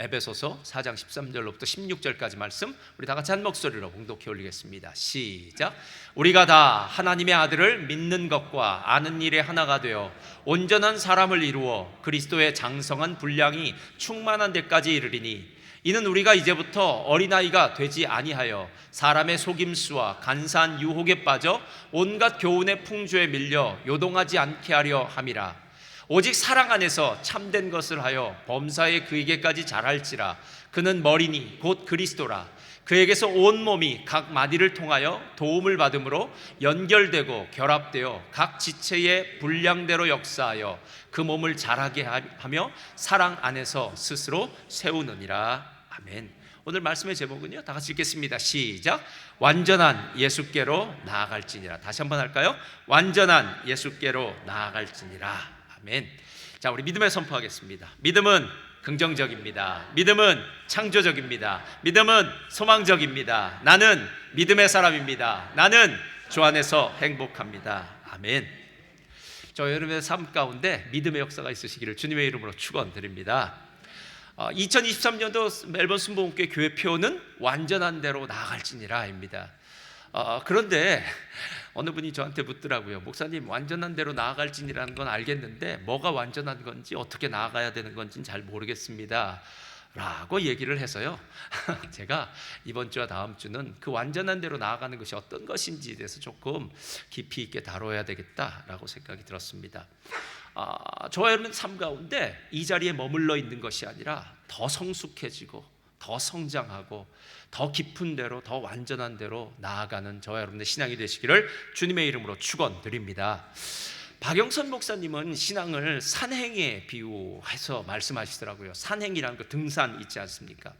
에베소서 4장 13절로부터 16절까지 말씀 우리 다 같이 한 목소리로 봉독해 올리겠습니다. 시작. 우리가 다 하나님의 아들을 믿는 것과 아는 일에 하나가 되어 온전한 사람을 이루어 그리스도의 장성한 분량이 충만한 데까지 이르리니 이는 우리가 이제부터 어린아이가 되지 아니하여 사람의 속임수와 간사한 유혹에 빠져 온갖 교훈의 풍조에 밀려 요동하지 않게 하려 함이라. 오직 사랑 안에서 참된 것을 하여 범사에 그에게까지 자랄지라. 그는 머리니 곧 그리스도라. 그에게서 온 몸이 각 마디를 통하여 도움을 받음으로 연결되고 결합되어 각 지체의 분량대로 역사하여 그 몸을 자라게 하며 사랑 안에서 스스로 세우느니라. 아멘. 오늘 말씀의 제목은요, 다 같이 읽겠습니다. 시작. 완전한 예수께로 나아갈지니라. 다시 한번 할까요? 완전한 예수께로 나아갈지니라. 아멘. 자, 우리 믿음에 선포하겠습니다. 믿음은 긍정적입니다. 믿음은 창조적입니다. 믿음은 소망적입니다. 나는 믿음의 사람입니다. 나는 주 안에서 행복합니다. 아멘. 저 여러분의 삶 가운데 믿음의 역사가 있으시기를 주님의 이름으로 축원드립니다. 2023년도 멜번 순복음교회 교회 표는 완전한 대로 나아갈지니라입니다. 그런데 어느 분이 저한테 묻더라고요. 목사님, 완전한 대로 나아갈지니라는 건 알겠는데 뭐가 완전한 건지 어떻게 나아가야 되는 건지는 잘 모르겠습니다 라고 얘기를 해서요, 제가 이번 주와 다음 주는 그 완전한 대로 나아가는 것이 어떤 것인지에 대해서 조금 깊이 있게 다뤄야 되겠다라고 생각이 들었습니다. 저와 여러분 삶 가운데 이 자리에 머물러 있는 것이 아니라 더 성숙해지고 더 성장하고 더 깊은 대로, 더 완전한 대로 나아가는 저와 여러분의 신앙이 되시기를 주님의 이름으로 축원드립니다. 박영선 목사님은 신앙을 산행에 비유해서 말씀하시더라고요. 산행이라는 그 등산 있지 않습니까?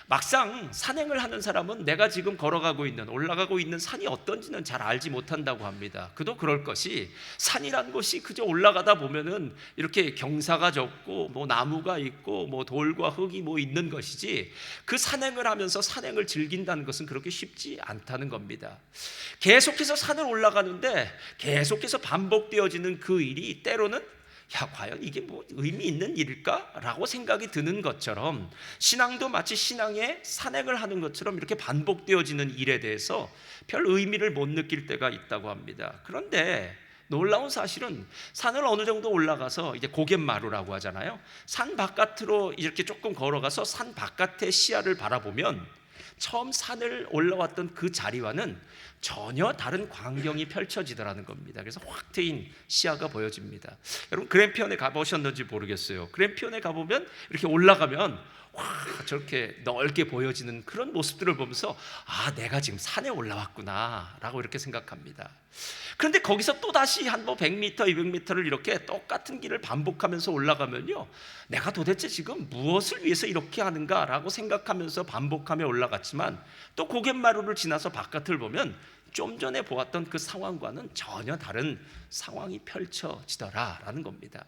막상 산행을 하는 사람은 내가 지금 걸어가고 있는, 올라가고 있는 산이 어떤지는 잘 알지 못한다고 합니다. 그도 그럴 것이, 산이란 것이 그저 올라가다 보면은 이렇게 경사가 적고 뭐 나무가 있고 뭐 돌과 흙이 뭐 있는 것이지, 그 산행을 하면서 산행을 즐긴다는 것은 그렇게 쉽지 않다는 겁니다. 계속해서 산을 올라가는데 계속해서 반복되어지는 그 일이 때로는 과연 이게 뭐 의미 있는 일일까? 라고 생각이 드는 것처럼 신앙도 마치 신앙의 산행을 하는 것처럼 이렇게 반복되어지는 일에 대해서 별 의미를 못 느낄 때가 있다고 합니다. 그런데 놀라운 사실은 산을 어느 정도 올라가서 이제 고갯마루라고 하잖아요. 산 바깥으로 이렇게 조금 걸어가서 산 바깥의 시야를 바라보면 처음 산을 올라왔던 그 자리와는 전혀 다른 광경이 펼쳐지더라는 겁니다. 그래서 확 트인 시야가 보여집니다. 여러분 그랜피언에 가보셨는지 모르겠어요. 그랜피언에 가보면 이렇게 올라가면 와, 저렇게 넓게 보여지는 그런 모습들을 보면서 내가 지금 산에 올라왔구나 라고 이렇게 생각합니다. 그런데 거기서 또다시 한 100m, 200m를 이렇게 똑같은 길을 반복하면서 올라가면요, 내가 도대체 지금 무엇을 위해서 이렇게 하는가 라고 생각하면서 반복하며 올라갔지만 또 고갯마루를 지나서 바깥을 보면 좀 전에 보았던 그 상황과는 전혀 다른 상황이 펼쳐지더라라는 겁니다.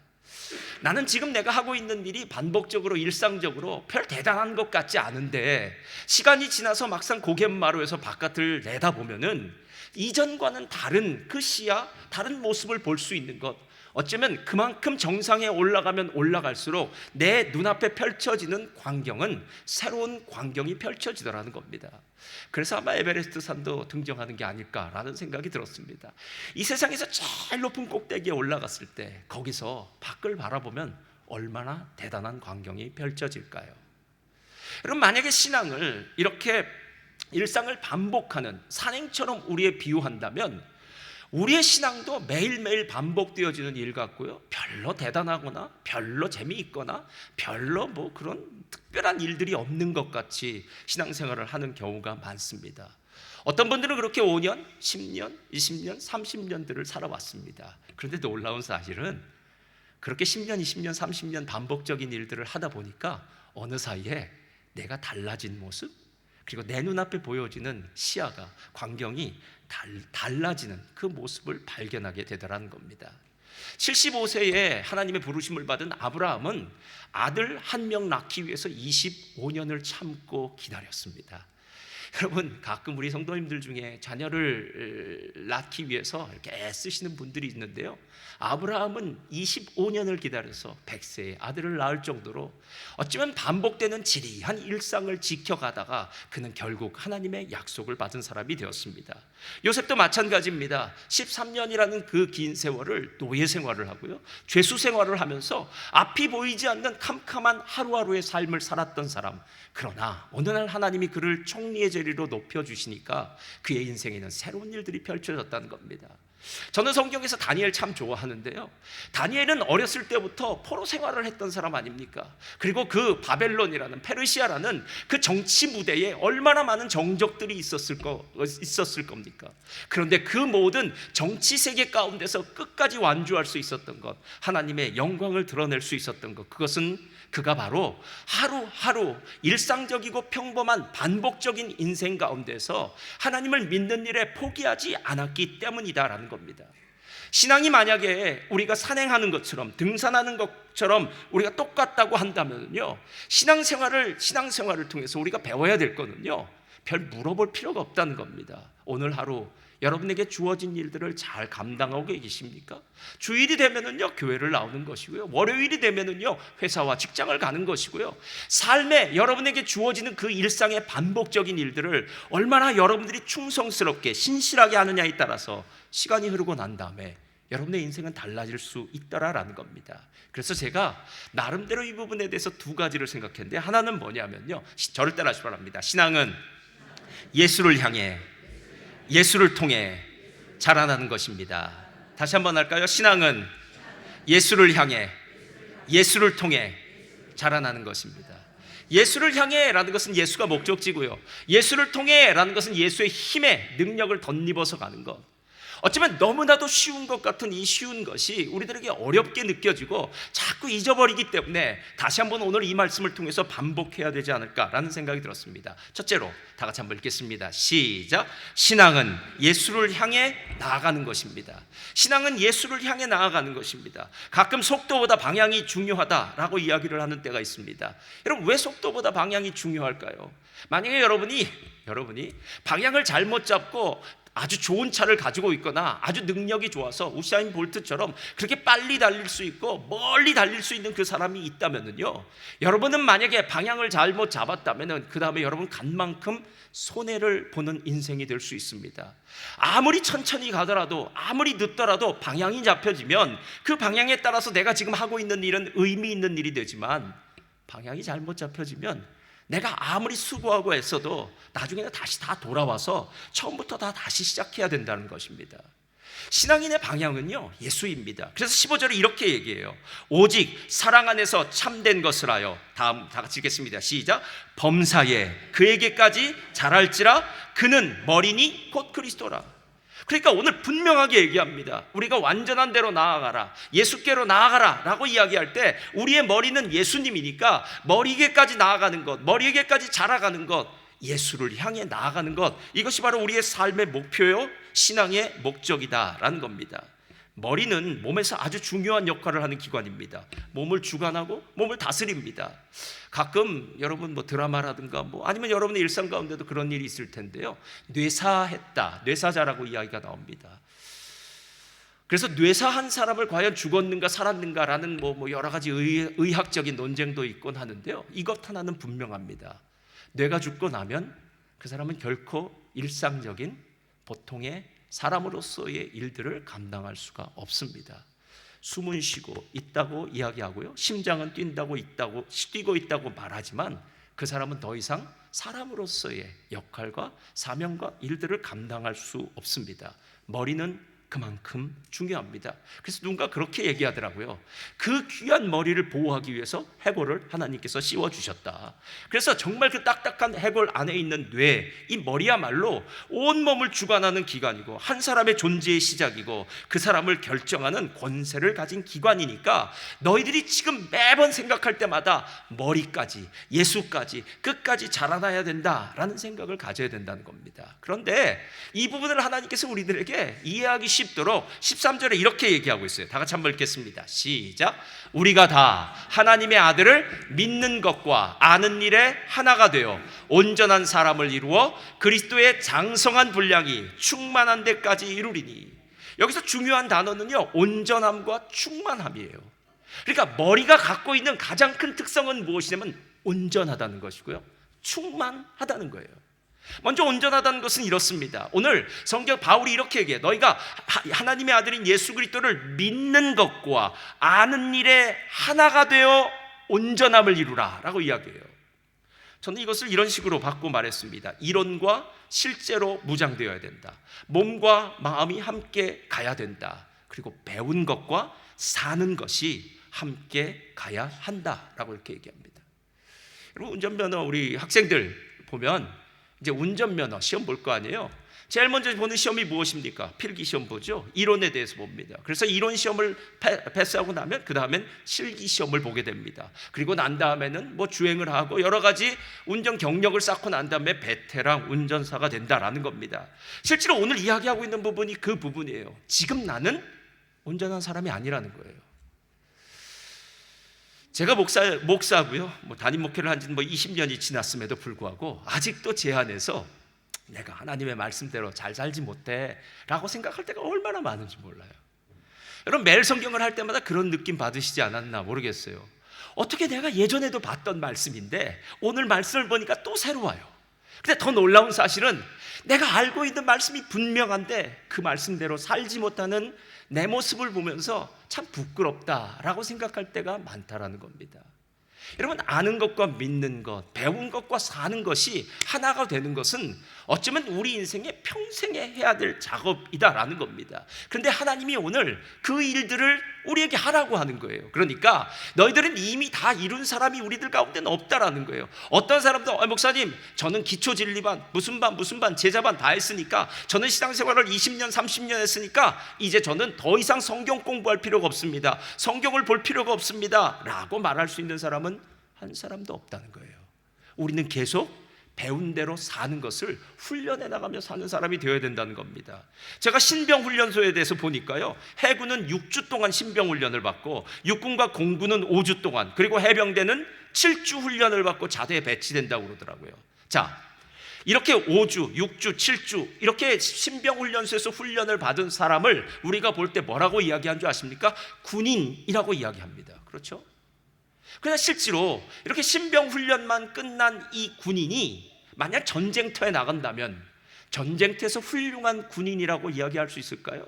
나는 지금 내가 하고 있는 일이 반복적으로 일상적으로 별 대단한 것 같지 않은데 시간이 지나서 막상 고갯마루에서 바깥을 내다보면은 이전과는 다른 그 시야, 다른 모습을 볼 수 있는 것, 어쩌면 그만큼 정상에 올라가면 올라갈수록 내 눈앞에 펼쳐지는 광경은 새로운 광경이 펼쳐지더라는 겁니다. 그래서 아마 에베레스트 산도 등정하는 게 아닐까라는 생각이 들었습니다. 이 세상에서 제일 높은 꼭대기에 올라갔을 때 거기서 밖을 바라보면 얼마나 대단한 광경이 펼쳐질까요? 여러분, 만약에 신앙을 이렇게 일상을 반복하는 산행처럼 우리에 비유한다면 우리의 신앙도 매일매일 반복되어지는 일 같고요, 별로 대단하거나 별로 재미있거나 별로 뭐 그런 특별한 일들이 없는 것 같이 신앙생활을 하는 경우가 많습니다. 어떤 분들은 그렇게 5년, 10년, 20년, 30년들을 살아왔습니다. 그런데 놀라운 사실은 그렇게 10년, 20년, 30년 반복적인 일들을 하다 보니까 어느 사이에 내가 달라진 모습, 그리고 내 눈앞에 보여지는 시야가, 광경이 달라지는 그 모습을 발견하게 되더라는 겁니다. 75세에 하나님의 부르심을 받은 아브라함은 아들 한 명 낳기 위해서 25년을 참고 기다렸습니다. 여러분, 가끔 우리 성도님들 중에 자녀를 낳기 위해서 이렇게 애쓰시는 분들이 있는데요, 아브라함은 25년을 기다려서 100세의 아들을 낳을 정도로 어쩌면 반복되는 지리한 일상을 지켜가다가 그는 결국 하나님의 약속을 받은 사람이 되었습니다. 요셉도 마찬가지입니다. 13년이라는 그 긴 세월을 노예 생활을 하고요, 죄수 생활을 하면서 앞이 보이지 않는 캄캄한 하루하루의 삶을 살았던 사람. 그러나 어느 날 하나님이 그를 총리의 자리로 높여주시니까 그의 인생에는 새로운 일들이 펼쳐졌다는 겁니다. 저는 성경에서 다니엘 참 좋아하는데요, 다니엘은 어렸을 때부터 포로 생활을 했던 사람 아닙니까? 그리고 그 바벨론이라는, 페르시아라는 그 정치 무대에 얼마나 많은 정적들이 있었을 겁니까? 그런데 그 모든 정치 세계 가운데서 끝까지 완주할 수 있었던 것, 하나님의 영광을 드러낼 수 있었던 것, 그것은 그가 바로 하루하루 일상적이고 평범한 반복적인 인생 가운데서 하나님을 믿는 일에 포기하지 않았기 때문이다라는 겁니다. 신앙이 만약에 우리가 산행하는 것처럼, 등산하는 것처럼 우리가 똑같다고 한다면요, 신앙생활을 통해서 우리가 배워야 될 거는요, 별 물어볼 필요가 없다는 겁니다. 오늘 하루 여러분에게 주어진 일들을 잘 감당하고 계십니까? 주일이 되면은요, 교회를 나오는 것이고요, 월요일이 되면은요, 회사와 직장을 가는 것이고요, 삶에 여러분에게 주어지는 그 일상의 반복적인 일들을 얼마나 여러분들이 충성스럽게 신실하게 하느냐에 따라서 시간이 흐르고 난 다음에 여러분의 인생은 달라질 수 있다라는 겁니다. 그래서 제가 나름대로 이 부분에 대해서 두 가지를 생각했는데, 하나는 뭐냐면요, 저를 따라하시기 바랍니다. 신앙은 예수를 향해, 예수를 통해 자라나는 것입니다. 다시 한번 할까요? 신앙은 예수를 향해, 예수를 통해 자라나는 것입니다. 예수를 향해 라는 것은 예수가 목적지고요, 예수를 통해 라는 것은 예수의 힘의 능력을 덧입어서 가는 것. 어쩌면 너무나도 쉬운 것 같은 이 쉬운 것이 우리들에게 어렵게 느껴지고 자꾸 잊어버리기 때문에 다시 한번 오늘 이 말씀을 통해서 반복해야 되지 않을까라는 생각이 들었습니다. 첫째로 다 같이 한번 읽겠습니다. 시작. 신앙은 예수를 향해 나아가는 것입니다. 신앙은 예수를 향해 나아가는 것입니다. 가끔 속도보다 방향이 중요하다라고 이야기를 하는 때가 있습니다. 여러분, 왜 속도보다 방향이 중요할까요? 만약에 여러분이 방향을 잘못 잡고 아주 좋은 차를 가지고 있거나 아주 능력이 좋아서 우사인 볼트처럼 그렇게 빨리 달릴 수 있고 멀리 달릴 수 있는 그 사람이 있다면요, 여러분은 만약에 방향을 잘못 잡았다면 그 다음에 여러분 간 만큼 손해를 보는 인생이 될 수 있습니다. 아무리 천천히 가더라도, 아무리 늦더라도 방향이 잡혀지면 그 방향에 따라서 내가 지금 하고 있는 일은 의미 있는 일이 되지만, 방향이 잘못 잡혀지면 내가 아무리 수고하고 애써도 나중에는 다시 다 돌아와서 처음부터 다시 시작해야 된다는 것입니다. 신앙인의 방향은요, 예수입니다. 그래서 15절에 이렇게 얘기해요. 오직 사랑 안에서 참된 것을 하여, 다음 다 같이 읽겠습니다. 시작. 범사에 그에게까지 자랄지라 그는 머리니 곧 그리스도라. 그러니까 오늘 분명하게 얘기합니다. 우리가 완전한 대로 나아가라, 예수께로 나아가라 라고 이야기할 때 우리의 머리는 예수님이니까 머리에게까지 나아가는 것, 머리에게까지 자라가는 것, 예수를 향해 나아가는 것, 이것이 바로 우리의 삶의 목표요, 신앙의 목적이다라는 겁니다. 머리는 몸에서 아주 중요한 역할을 하는 기관입니다. 몸을 주관하고 몸을 다스립니다. 가끔 여러분 드라마라든가 아니면 여러분의 일상 가운데도 그런 일이 있을 텐데요, 뇌사했다, 뇌사자라고 이야기가 나옵니다. 그래서 뇌사한 사람을 과연 죽었는가 살았는가라는 여러 가지 의학적인 논쟁도 있곤 하는데요, 이것 하나는 분명합니다. 뇌가 죽고 나면 그 사람은 결코 일상적인 보통의 사람으로서의 일들을 감당할 수가 없습니다. 숨은 쉬고 있다고 이야기하고요, 심장은 뛰고 있다고 말하지만 그 사람은 더 이상 사람으로서의 역할과 사명과 일들을 감당할 수 없습니다. 머리는 그만큼 중요합니다. 그래서 누군가 그렇게 얘기하더라고요. 그 귀한 머리를 보호하기 위해서 해골을 하나님께서 씌워주셨다. 그래서 정말 그 딱딱한 해골 안에 있는 뇌, 이 머리야말로 온몸을 주관하는 기관이고 한 사람의 존재의 시작이고 그 사람을 결정하는 권세를 가진 기관이니까 너희들이 지금 매번 생각할 때마다 머리까지, 예수까지, 끝까지 자라나야 된다라는 생각을 가져야 된다는 겁니다. 그런데 이 부분을 하나님께서 우리들에게 이해하기 쉽도록 13절에 이렇게 얘기하고 있어요. 다 같이 한번 읽겠습니다. 시작. 우리가 다 하나님의 아들을 믿는 것과 아는 일에 하나가 되어 온전한 사람을 이루어 그리스도의 장성한 분량이 충만한 데까지 이루리니. 여기서 중요한 단어는요, 온전함과 충만함이에요. 그러니까 머리가 갖고 있는 가장 큰 특성은 무엇이냐면 온전하다는 것이고요, 충만하다는 거예요. 먼저 온전하다는 것은 이렇습니다. 오늘 성경 바울이 이렇게 얘기해요. 너희가 하나님의 아들인 예수 그리스도를 믿는 것과 아는 일에 하나가 되어 온전함을 이루라 라고 이야기해요. 저는 이것을 이런 식으로 바꿔 말했습니다. 이론과 실제로 무장되어야 된다. 몸과 마음이 함께 가야 된다. 그리고 배운 것과 사는 것이 함께 가야 한다라고 이렇게 얘기합니다. 여러분, 운전면허 우리 학생들 보면 이제 운전면허 시험 볼 거 아니에요. 제일 먼저 보는 시험이 무엇입니까? 필기시험 보죠. 이론에 대해서 봅니다. 그래서 이론 시험을 패스하고 나면 그 다음엔 실기시험을 보게 됩니다. 그리고 난 다음에는 뭐 주행을 하고 여러 가지 운전 경력을 쌓고 난 다음에 베테랑 운전사가 된다라는 겁니다. 실제로 오늘 이야기하고 있는 부분이 그 부분이에요. 지금 나는 온전한 사람이 아니라는 거예요. 제가 목사고요. 담임 목회를 한 지는 20년이 지났음에도 불구하고 아직도 제 안에서 내가 하나님의 말씀대로 잘 살지 못해 라고 생각할 때가 얼마나 많은지 몰라요. 여러분, 매일 성경을 할 때마다 그런 느낌 받으시지 않았나 모르겠어요. 어떻게 내가 예전에도 봤던 말씀인데 오늘 말씀을 보니까 또 새로워요. 근데 더 놀라운 사실은 내가 알고 있는 말씀이 분명한데 그 말씀대로 살지 못하는 내 모습을 보면서 참 부끄럽다라고 생각할 때가 많다라는 겁니다. 여러분, 아는 것과 믿는 것, 배운 것과 사는 것이 하나가 되는 것은 어쩌면 우리 인생의 평생에 해야 될 작업이다라는 겁니다. 그런데 하나님이 오늘 그 일들을 우리에게 하라고 하는 거예요. 그러니까 너희들은 이미 다 이룬 사람이 우리들 가운데는 없다라는 거예요. 어떤 사람도 목사님, 저는 기초진리반, 무슨 반, 제자반 다 했으니까, 저는 신앙생활을 20년, 30년 했으니까 이제 저는 더 이상 성경 공부할 필요가 없습니다. 성경을 볼 필요가 없습니다 라고 말할 수 있는 사람은 한 사람도 없다는 거예요. 우리는 계속 배운 대로 사는 것을 훈련해 나가며 사는 사람이 되어야 된다는 겁니다. 제가 신병훈련소에 대해서 보니까요, 해군은 6주 동안 신병훈련을 받고 육군과 공군은 5주 동안, 그리고 해병대는 7주 훈련을 받고 자대에 배치된다고 그러더라고요. 자, 이렇게 5주, 6주, 7주 이렇게 신병훈련소에서 훈련을 받은 사람을 우리가 볼 때 뭐라고 이야기한 줄 아십니까? 군인이라고 이야기합니다. 그렇죠? 그러나 실제로 이렇게 신병훈련만 끝난 이 군인이 만약 전쟁터에 나간다면 전쟁터에서 훌륭한 군인이라고 이야기할 수 있을까요?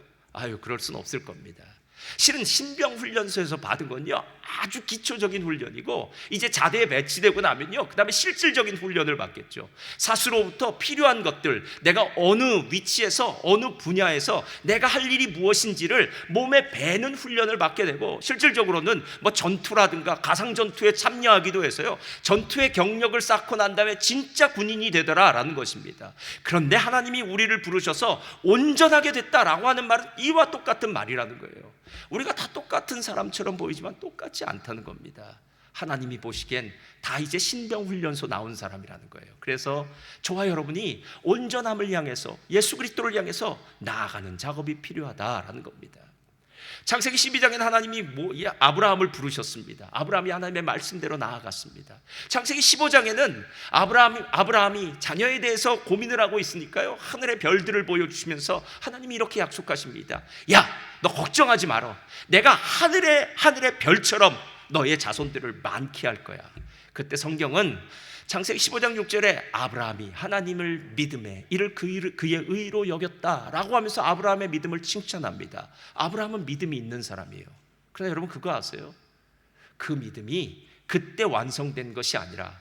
그럴 수는 없을 겁니다. 실은 신병훈련소에서 받은 건요, 아주 기초적인 훈련이고 이제 자대에 배치되고 나면요, 그 다음에 실질적인 훈련을 받겠죠. 사수로부터 필요한 것들, 내가 어느 위치에서 어느 분야에서 내가 할 일이 무엇인지를 몸에 배는 훈련을 받게 되고, 실질적으로는 전투라든가 가상전투에 참여하기도 해서요, 전투의 경력을 쌓고 난 다음에 진짜 군인이 되더라라는 것입니다. 그런데 하나님이 우리를 부르셔서 온전하게 됐다라고 하는 말은 이와 똑같은 말이라는 거예요. 우리가 다 똑같은 사람처럼 보이지만 똑같지 않다는 겁니다. 하나님이 보시기엔 다 이제 신병훈련소 나온 사람이라는 거예요. 그래서 저와 여러분이 온전함을 향해서, 예수 그리스도를 향해서 나아가는 작업이 필요하다라는 겁니다. 창세기 12장에는 하나님이 아브라함을 부르셨습니다. 아브라함이 하나님의 말씀대로 나아갔습니다. 창세기 15장에는 아브라함이 자녀에 대해서 고민을 하고 있으니까요, 하늘의 별들을 보여주시면서 하나님이 이렇게 약속하십니다. 야, 너 걱정하지 마라. 내가 하늘의 별처럼 너의 자손들을 많게 할 거야. 그때 성경은 창세기 15장 6절에 아브라함이 하나님을 믿음에 이를 그의 의로 여겼다라고 하면서 아브라함의 믿음을 칭찬합니다. 아브라함은 믿음이 있는 사람이에요. 그러나 여러분, 그거 아세요? 그 믿음이 그때 완성된 것이 아니라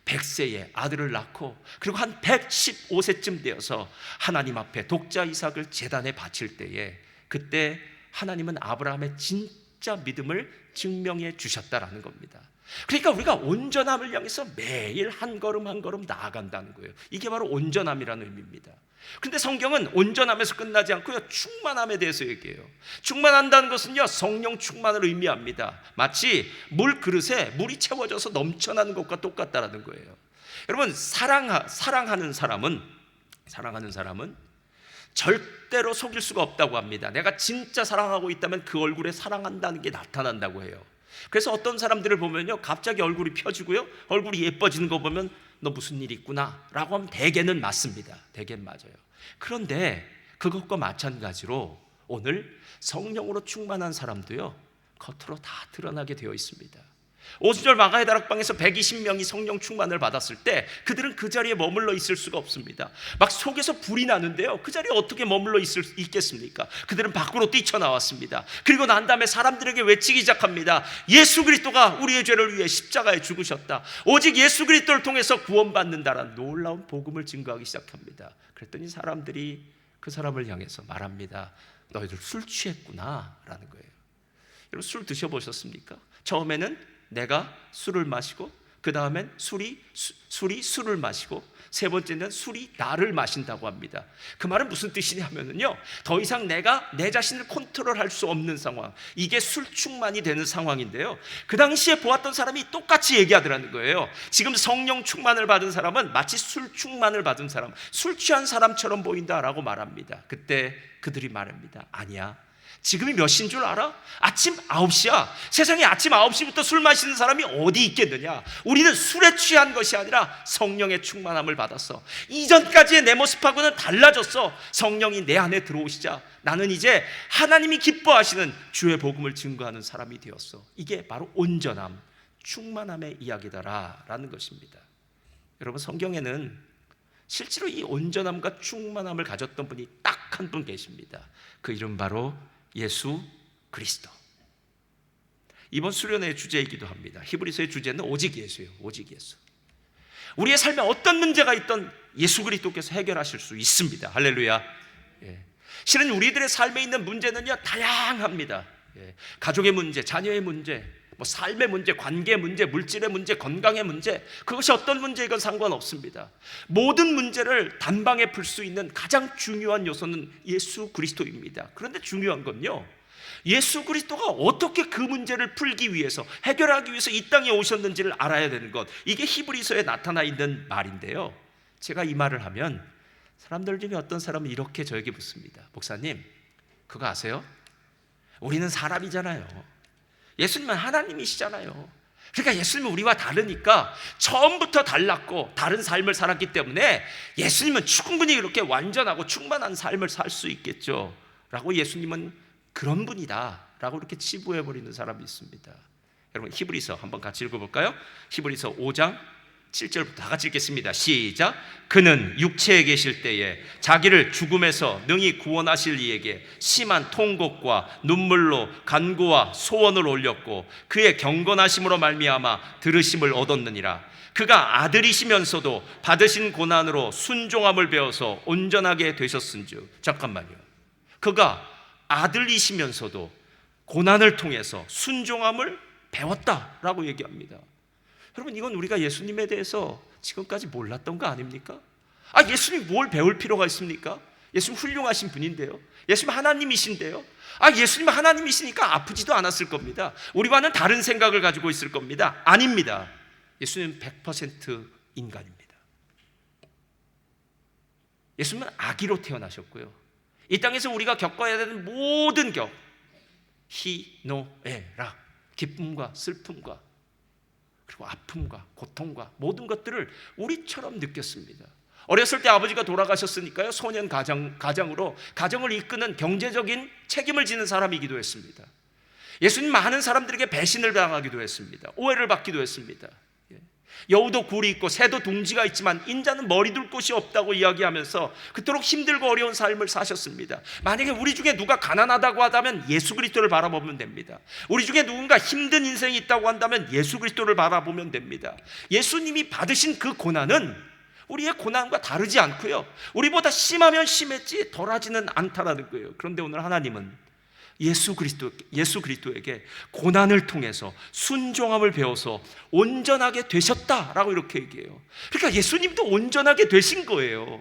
100세에 아들을 낳고 그리고 한 115세쯤 되어서 하나님 앞에 독자 이삭을 제단에 바칠 때에, 그때 하나님은 아브라함의 진짜 믿음을 증명해 주셨다라는 겁니다. 그러니까 우리가 온전함을 향해서 매일 한 걸음 한 걸음 나아간다는 거예요. 이게 바로 온전함이라는 의미입니다. 그런데 성경은 온전함에서 끝나지 않고요, 충만함에 대해서 얘기해요. 충만한다는 것은요, 성령 충만을 의미합니다. 마치 물 그릇에 물이 채워져서 넘쳐나는 것과 똑같다라는 거예요. 여러분, 사랑하는 사람은 절대로 속일 수가 없다고 합니다. 내가 진짜 사랑하고 있다면 그 얼굴에 사랑한다는 게 나타난다고 해요. 그래서 어떤 사람들을 보면요, 갑자기 얼굴이 펴지고요, 얼굴이 예뻐지는 거 보면 너 무슨 일 있구나 라고 하면 대개는 맞습니다. 대개는 맞아요. 그런데 그것과 마찬가지로 오늘 성령으로 충만한 사람도요, 겉으로 다 드러나게 되어 있습니다. 오순절 마가의 다락방에서 120명이 성령 충만을 받았을 때 그들은 그 자리에 머물러 있을 수가 없습니다. 막 속에서 불이 나는데요, 그 자리에 어떻게 머물러 있겠습니까? 그들은 밖으로 뛰쳐나왔습니다. 그리고 난 다음에 사람들에게 외치기 시작합니다. 예수 그리스도가 우리의 죄를 위해 십자가에 죽으셨다. 오직 예수 그리스도를 통해서 구원받는다라는 놀라운 복음을 증거하기 시작합니다. 그랬더니 사람들이 그 사람을 향해서 말합니다. 너희들 술 취했구나 라는 거예요. 여러분, 술 드셔보셨습니까? 처음에는 내가 술을 마시고, 그 다음엔 술이 술을 마시고, 세 번째는 술이 나를 마신다고 합니다. 그 말은 무슨 뜻이냐면요, 더 이상 내가 내 자신을 컨트롤할 수 없는 상황, 이게 술 충만이 되는 상황인데요, 그 당시에 보았던 사람이 똑같이 얘기하더라는 거예요. 지금 성령 충만을 받은 사람은 마치 술 충만을 받은 사람, 술 취한 사람처럼 보인다라고 말합니다. 그때 그들이 말합니다. 아니야, 지금이 몇 시인 줄 알아? 아침 9시야. 세상에 아침 9시부터 술 마시는 사람이 어디 있겠느냐? 우리는 술에 취한 것이 아니라 성령의 충만함을 받았어. 이전까지의 내 모습하고는 달라졌어. 성령이 내 안에 들어오시자 나는 이제 하나님이 기뻐하시는 주의 복음을 증거하는 사람이 되었어. 이게 바로 온전함, 충만함의 이야기다라는 것입니다. 여러분, 성경에는 실제로 이 온전함과 충만함을 가졌던 분이 딱 한 분 계십니다. 그 이름 바로 예수 그리스도. 이번 수련회의 주제이기도 합니다. 히브리서의 주제는 오직 예수예요. 오직 예수. 우리의 삶에 어떤 문제가 있던 예수 그리스도께서 해결하실 수 있습니다. 할렐루야. 실은 우리들의 삶에 있는 문제는요, 다양합니다. 가족의 문제, 자녀의 문제, 삶의 문제, 관계 문제, 물질의 문제, 건강의 문제, 그것이 어떤 문제이건 상관없습니다. 모든 문제를 단방에 풀 수 있는 가장 중요한 요소는 예수 그리스도입니다. 그런데 중요한 건요, 예수 그리스도가 어떻게 그 문제를 풀기 위해서, 해결하기 위해서 이 땅에 오셨는지를 알아야 되는 것, 이게 히브리서에 나타나 있는 말인데요, 제가 이 말을 하면 사람들 중에 어떤 사람은 이렇게 저에게 묻습니다. 목사님, 그거 아세요? 우리는 사람이잖아요. 예수님은 하나님이시잖아요. 그러니까 예수님은 우리와 다르니까, 처음부터 달랐고 다른 삶을 살았기 때문에 예수님은 충분히 이렇게 완전하고 충만한 삶을 살 수 있겠죠 라고, 예수님은 그런 분이다 라고 이렇게 치부해버리는 사람이 있습니다. 여러분, 히브리서 한번 같이 읽어볼까요? 히브리서 5장 7절부터 다 같이 읽겠습니다. 시작. 그는 육체에 계실 때에 자기를 죽음에서 능히 구원하실 이에게 심한 통곡과 눈물로 간구와 소원을 올렸고 그의 경건하심으로 말미암아 들으심을 얻었느니라. 그가 아들이시면서도 받으신 고난으로 순종함을 배워서 온전하게 되셨은즉. 잠깐만요. 그가 아들이시면서도 고난을 통해서 순종함을 배웠다라고 얘기합니다. 여러분, 이건 우리가 예수님에 대해서 지금까지 몰랐던 거 아닙니까? 예수님 뭘 배울 필요가 있습니까? 예수님 훌륭하신 분인데요, 예수님 하나님이신데요, 예수님 하나님이시니까 아프지도 않았을 겁니다. 우리와는 다른 생각을 가지고 있을 겁니다. 아닙니다. 예수님은 100% 인간입니다. 예수님은 아기로 태어나셨고요, 이 땅에서 우리가 겪어야 되는 모든 희노애락, 기쁨과 슬픔과 그리고 아픔과 고통과 모든 것들을 우리처럼 느꼈습니다. 어렸을 때 아버지가 돌아가셨으니까요, 소년 가장으로 가정을 이끄는 경제적인 책임을 지는 사람이기도 했습니다. 예수님 많은 사람들에게 배신을 당하기도 했습니다. 오해를 받기도 했습니다. 여우도 굴이 있고 새도 둥지가 있지만 인자는 머리 둘 곳이 없다고 이야기하면서 그토록 힘들고 어려운 삶을 사셨습니다. 만약에 우리 중에 누가 가난하다고 하다면 예수 그리스도를 바라보면 됩니다. 우리 중에 누군가 힘든 인생이 있다고 한다면 예수 그리스도를 바라보면 됩니다. 예수님이 받으신 그 고난은 우리의 고난과 다르지 않고요, 우리보다 심하면 심했지 덜하지는 않다라는 거예요. 그런데 오늘 하나님은 예수 그리스도에게 고난을 통해서 순종함을 배워서 온전하게 되셨다라고 이렇게 얘기해요. 그러니까 예수님도 온전하게 되신 거예요.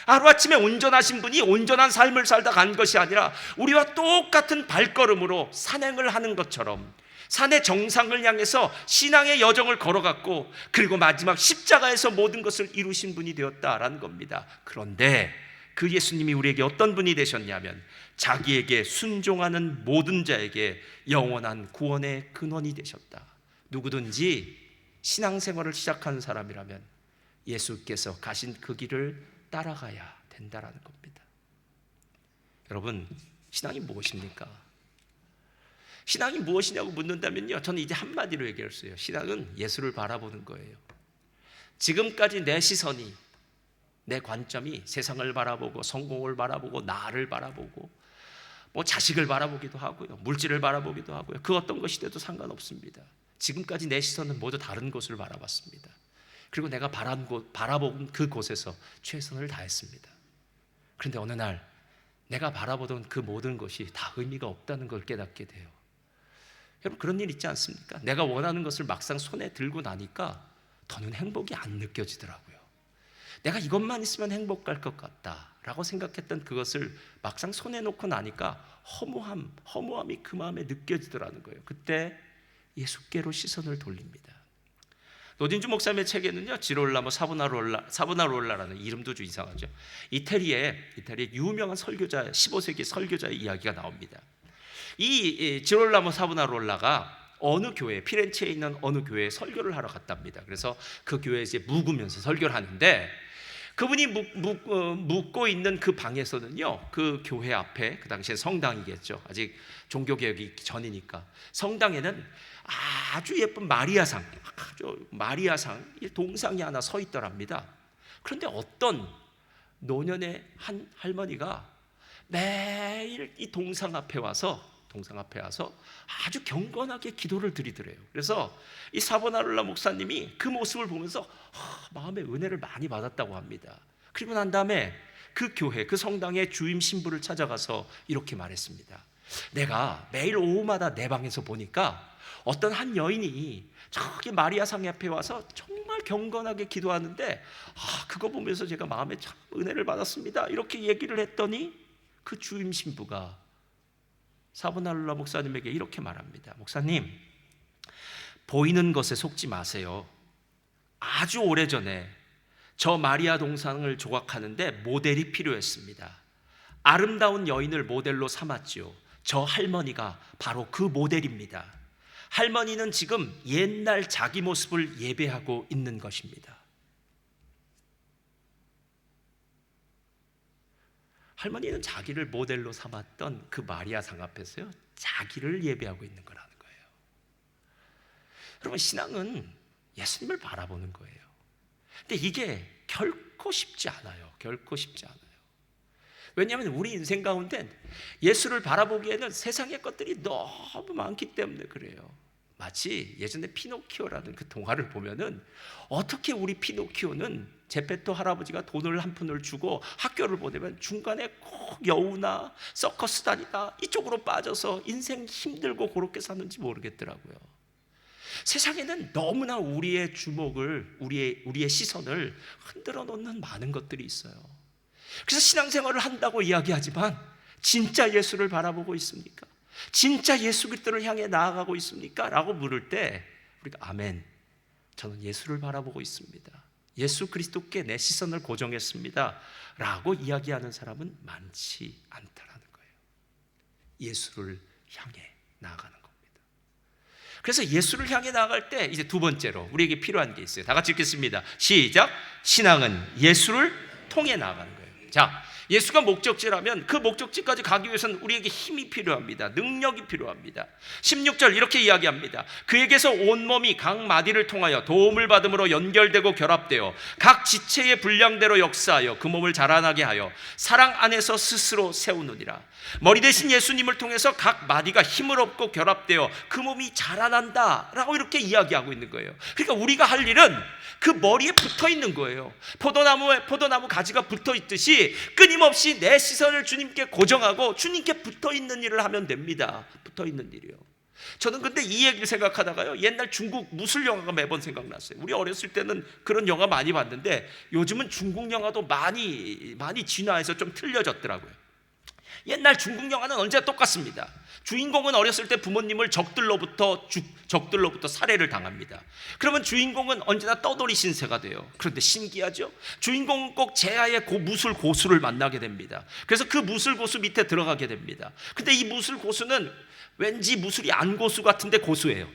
하루아침에 온전하신 분이 온전한 삶을 살다 간 것이 아니라 우리와 똑같은 발걸음으로 산행을 하는 것처럼 산의 정상을 향해서 신앙의 여정을 걸어갔고, 그리고 마지막 십자가에서 모든 것을 이루신 분이 되었다라는 겁니다. 그런데 그 예수님이 우리에게 어떤 분이 되셨냐면 자기에게 순종하는 모든 자에게 영원한 구원의 근원이 되셨다. 누구든지 신앙생활을 시작하는 사람이라면 예수께서 가신 그 길을 따라가야 된다라는 겁니다. 여러분, 신앙이 무엇입니까? 신앙이 무엇이냐고 묻는다면요, 저는 이제 한마디로 얘기했어요. 신앙은 예수를 바라보는 거예요. 지금까지 내 시선이, 내 관점이 세상을 바라보고 성공을 바라보고 나를 바라보고 뭐 자식을 바라보기도 하고요, 물질을 바라보기도 하고요, 그 어떤 것이 돼도 상관없습니다. 지금까지 내 시선은 모두 다른 곳을 바라봤습니다. 그리고 내가 바라본 그곳에서 최선을 다했습니다. 그런데 어느 날 내가 바라보던 그 모든 것이 다 의미가 없다는 걸 깨닫게 돼요. 여러분, 그런 일 있지 않습니까? 내가 원하는 것을 막상 손에 들고 나니까 더는 행복이 안 느껴지더라고요. 내가 이것만 있으면 행복할 것 같다라고 생각했던 그것을 막상 손에 놓고 나니까 허무함이 그 마음에 느껴지더라는 거예요. 그때 예수께로 시선을 돌립니다. 노진주 목사님의 책에는요, 지롤라모 사보나롤라라는 이름도 좀 이상하죠. 이태리의 유명한 설교자, 15세기 설교자의 이야기가 나옵니다. 이 지롤라모 사보나롤라가 어느 교회, 피렌체에 있는 어느 교회에 설교를 하러 갔답니다. 그래서 그 교회에 이제 묵으면서 설교를 하는데, 그분이 묵고 있는 그 방에서는요, 그 교회 앞에, 그 당시에 성당이겠죠, 아직 종교개혁이 전이니까, 성당에는 아주 예쁜 마리아상, 이 동상이 하나 서 있더랍니다. 그런데 어떤 노년의 한 할머니가 매일 이 동상 앞에 와서 아주 경건하게 기도를 드리더래요. 그래서 이 사보나롤라 목사님이 그 모습을 보면서 마음의 은혜를 많이 받았다고 합니다. 그리고 난 다음에 그 교회, 그 성당의 주임 신부를 찾아가서 이렇게 말했습니다. 내가 매일 오후마다 내 방에서 보니까 어떤 한 여인이 저기 마리아상 앞에 와서 정말 경건하게 기도하는데, 그거 보면서 제가 마음에 참 은혜를 받았습니다. 이렇게 얘기를 했더니 그 주임 신부가 사보나롤라 목사님에게 이렇게 말합니다. 목사님, 보이는 것에 속지 마세요. 아주 오래전에 저 마리아 동상을 조각하는데 모델이 필요했습니다. 아름다운 여인을 모델로 삼았지요. 저 할머니가 바로 그 모델입니다. 할머니는 지금 옛날 자기 모습을 예배하고 있는 것입니다. 할머니는 자기를 모델로 삼았던 그 마리아상 앞에서요, 자기를 예배하고 있는 거라는 거예요. 여러분, 신앙은 예수님을 바라보는 거예요. 근데 이게 결코 쉽지 않아요. 왜냐하면 우리 인생 가운데 예수를 바라보기에는 세상의 것들이 너무 많기 때문에 그래요. 마치 예전에 피노키오라는 그 동화를 보면은 어떻게 우리 피노키오는 제페토 할아버지가 돈을 한 푼을 주고 학교를 보내면 중간에 꼭 여우나 서커스단이나 이쪽으로 빠져서 인생 힘들고 그렇게 사는지 모르겠더라고요. 세상에는 너무나 우리의 주목을, 우리의 시선을 흔들어 놓는 많은 것들이 있어요. 그래서 신앙생활을 한다고 이야기하지만 진짜 예수를 바라보고 있습니까? 진짜 예수 그리스도를 향해 나아가고 있습니까? 라고 물을 때 우리가 아멘, 저는 예수를 바라보고 있습니다, 예수 그리스도께 내 시선을 고정했습니다 라고 이야기하는 사람은 많지 않다라는 거예요. 예수를 향해 나아가는 겁니다. 그래서 예수를 향해 나아갈 때 이제 두 번째로 우리에게 필요한 게 있어요. 다 같이 읽겠습니다. 시작. 신앙은 예수를 통해 나아가는 거예요. 자, 예수가 목적지라면 그 목적지까지 가기 위해서는 우리에게 힘이 필요합니다. 능력이 필요합니다. 16절 이렇게 이야기합니다. 그에게서 온몸이 각 마디를 통하여 도움을 받음으로 연결되고 결합되어 각 지체의 분량대로 역사하여 그 몸을 자라나게 하여 사랑 안에서 스스로 세우느니라. 머리 대신 예수님을 통해서 각 마디가 힘을 얻고 결합되어 그 몸이 자라난다 라고 이렇게 이야기하고 있는 거예요. 그러니까 우리가 할 일은 그 머리에 붙어 있는 거예요. 포도나무 가지가 붙어 있듯이 끊임없이 내 시선을 주님께 고정하고 주님께 붙어 있는 일을 하면 됩니다. 붙어 있는 일이요. 저는 근데 이 얘기를 생각하다가요, 옛날 중국 무술 영화가 매번 생각났어요. 우리 어렸을 때는 그런 영화 많이 봤는데 요즘은 중국 영화도 많이 진화해서 좀 틀려졌더라고요. 옛날 중국 영화는 언제나 똑같습니다. 주인공은 어렸을 때 부모님을 적들로부터 살해를 당합니다. 그러면 주인공은 언제나 떠돌이 신세가 돼요. 그런데 신기하죠? 주인공은 꼭 제야의 무술 고수를 만나게 됩니다. 그래서 그 무술 고수 밑에 들어가게 됩니다. 근데 이 무술 고수는 왠지 무술이 안 고수 같은데 고수예요.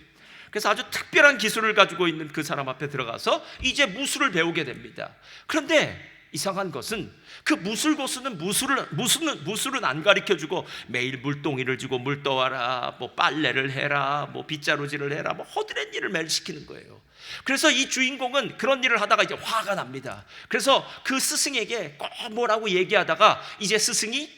그래서 아주 특별한 기술을 가지고 있는 그 사람 앞에 들어가서 이제 무술을 배우게 됩니다. 그런데 이상한 것은 그 무술 고수는 무술은 안 가르쳐주고 매일 물동이를 주고 물 떠와라, 뭐 빨래를 해라, 뭐 빗자루질을 해라, 뭐 허드렛 일을 매일 시키는 거예요. 그래서 이 주인공은 그런 일을 하다가 이제 화가 납니다. 그래서 그 스승에게 꼭 뭐라고 얘기하다가 이제 스승이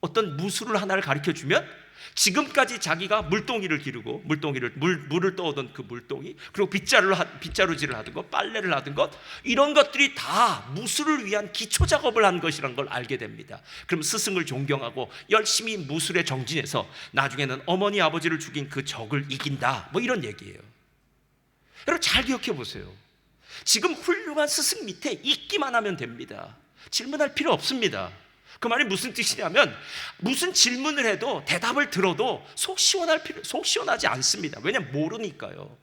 어떤 무술을 하나를 가르쳐주면 지금까지 자기가 물동이를 기르고 물을 떠오던 그 물동이, 그리고 빗자루질을 하던 것, 빨래를 하던 것, 이런 것들이 다 무술을 위한 기초 작업을 한 것이라는 걸 알게 됩니다. 그럼 스승을 존경하고 열심히 무술에 정진해서 나중에는 어머니 아버지를 죽인 그 적을 이긴다, 뭐 이런 얘기예요. 여러분 잘 기억해 보세요. 지금 훌륭한 스승 밑에 있기만 하면 됩니다. 질문할 필요 없습니다. 그 말이 무슨 뜻이냐면 무슨 질문을 해도 대답을 들어도 속 시원하지 않습니다. 왜냐하면 모르니까요.